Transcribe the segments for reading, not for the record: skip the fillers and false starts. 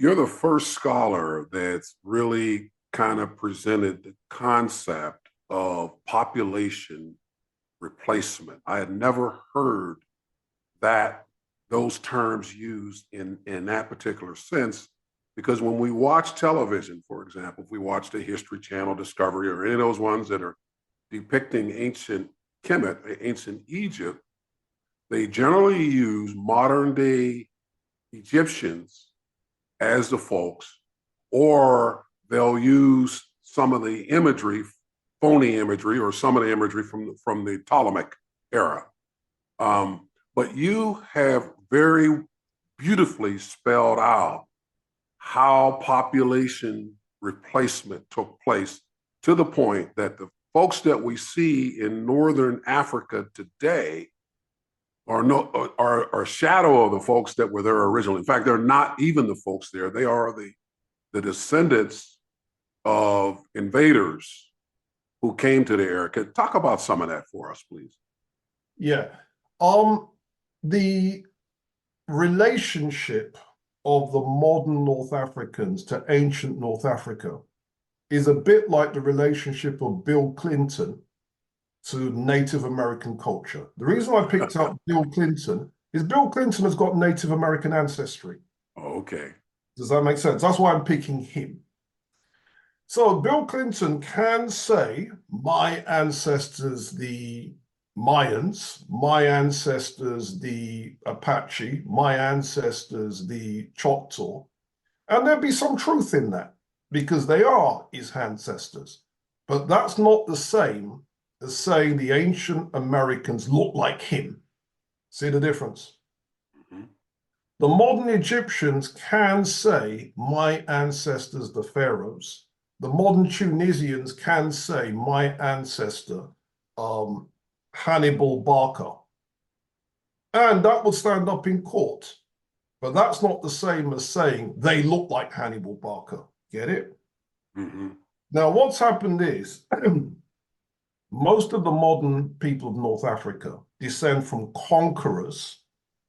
you're the first scholar that's really kind of presented the concept of population replacement. I had never heard that those terms used in that particular sense, because when we watch television, for example, if we watch the History Channel, Discovery, or any of those ones that are depicting ancient Kemet, ancient Egypt, they generally use modern day Egyptians as the folks, or they'll use some of the imagery, phony imagery, or some of the imagery from the Ptolemaic era. But you have very beautifully spelled out how population replacement took place, to the point that the folks that we see in Northern Africa today are a shadow of the folks that were there originally. In fact, they're not even the folks there. They are the descendants of invaders who came to the area. Could talk about some of that for us, please? Yeah. The relationship of the modern North Africans to ancient North Africa is a bit like the relationship of Bill Clinton to Native American culture. The reason I picked up Bill Clinton is Bill Clinton has got Native American ancestry. Okay. Does that make sense? That's why I'm picking him. So Bill Clinton can say, my ancestors, the Mayans, my ancestors, the Apache, my ancestors, the Choctaw, and there'd be some truth in that because they are his ancestors. But that's not the same as saying the ancient Americans look like him. See the difference? Mm-hmm. The modern Egyptians can say, my ancestors, the pharaohs. The modern Tunisians can say, my ancestor, Hannibal Barca. And that would stand up in court. But that's not the same as saying they look like Hannibal Barca. Get it? Mm-hmm. Now, what's happened is most of the modern people of North Africa descend from conquerors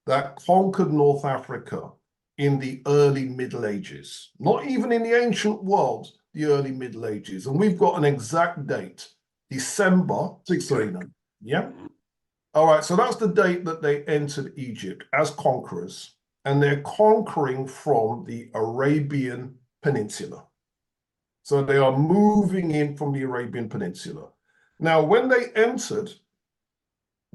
that conquered North Africa in the early Middle Ages, not even in the ancient world, the early Middle Ages. And we've got an exact date, December 639. Yeah? All right, so that's the date that they entered Egypt as conquerors, and they're conquering from the Arabian Peninsula. So they are moving in from the Arabian Peninsula. Now, when they entered,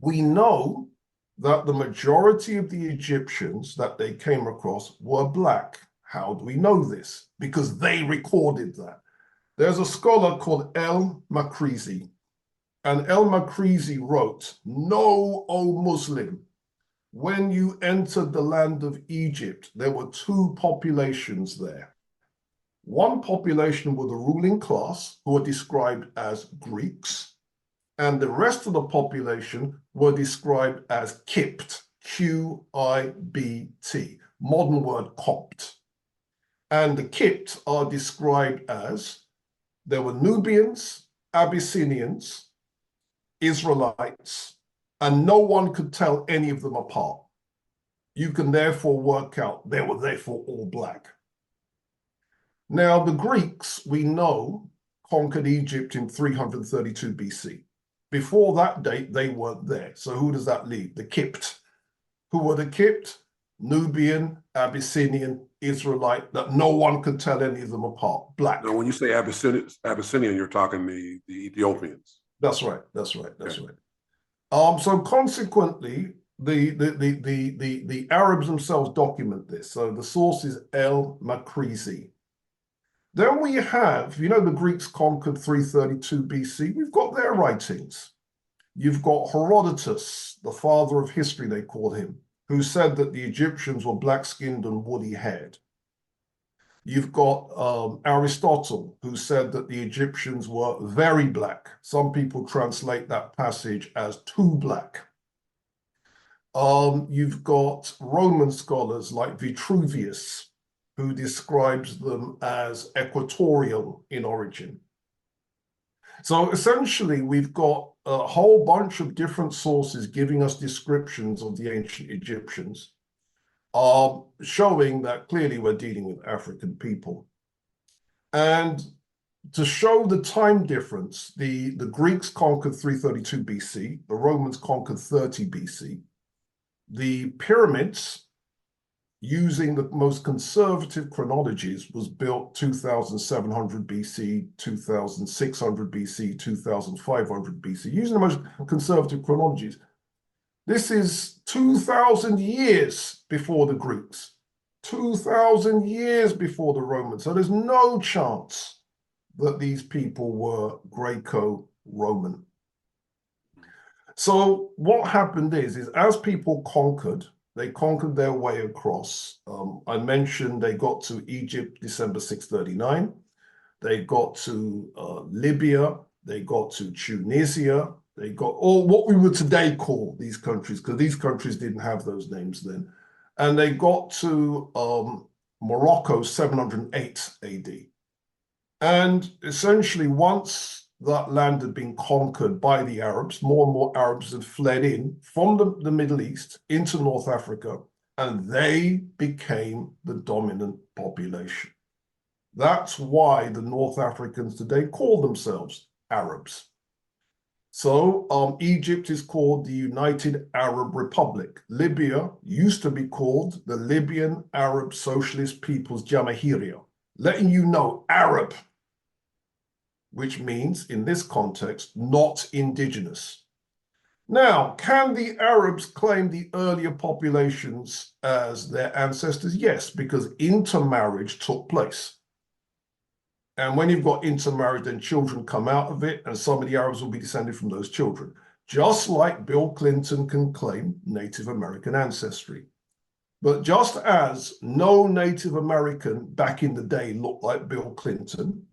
we know that the majority of the Egyptians that they came across were Black. How do we know this? Because they recorded that. There's a scholar called El Makrizi, and El Makrizi wrote, "Know, O Muslim, when you entered the land of Egypt, there were two populations there. One population were the ruling class, who are described as Greeks, and the rest of the population were described as Kipt, Q-I-B-T, modern word Copt. And the Kipt are described as, there were Nubians, Abyssinians, Israelites, and no one could tell any of them apart. You can therefore work out they were therefore all Black. Now, the Greeks, we know, conquered Egypt in 332 BC. Before that date, they weren't there. So who does that leave? The Kipt. Who were the Kipt? Nubian, Abyssinian, Israelite, that no one could tell any of them apart. Black. Now, when you say Abyssinian, you're talking the Ethiopians. That's right. That's right. That's right. So consequently, the Arabs themselves document this. So the source is El Makrizi. Then we have, you know, the Greeks conquered 332 BC. We've got their writings. You've got Herodotus, the father of history, they called him, who said that the Egyptians were black-skinned and woolly-haired. You've got Aristotle, who said that the Egyptians were very black. Some people translate that passage as too black. You've got Roman scholars like Vitruvius, who describes them as equatorial in origin. So essentially, we've got a whole bunch of different sources giving us descriptions of the ancient Egyptians. showing that clearly we're dealing with African people. And to show the time difference, the Greeks conquered 332 BC, the Romans conquered 30 BC. The pyramids, using the most conservative chronologies, was built 2700 BC, 2600 BC, 2500 BC, using the most conservative chronologies. This is 2,000 years before the Greeks, 2,000 years before the Romans. So there's no chance that these people were Greco-Roman. So what happened is as people conquered, they conquered their way across. I mentioned they got to Egypt December 639. They got to Libya. They got to Tunisia. They got all what we would today call these countries, because these countries didn't have those names then. And they got to Morocco 708 AD. And essentially, once that land had been conquered by the Arabs, more and more Arabs had fled in from the Middle East into North Africa, and they became the dominant population. That's why the North Africans today call themselves Arabs. So Egypt is called the United Arab Republic. Libya used to be called the Libyan Arab Socialist People's Jamahiriya, letting you know Arab, which means in this context, not indigenous. Now, can the Arabs claim the earlier populations as their ancestors? Yes, because intermarriage took place. And when you've got intermarriage, then children come out of it, and some of the Arabs will be descended from those children. Just like Bill Clinton can claim Native American ancestry. But just as no Native American back in the day looked like Bill Clinton,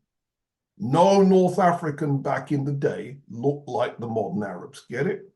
no North African back in the day looked like the modern Arabs. Get it?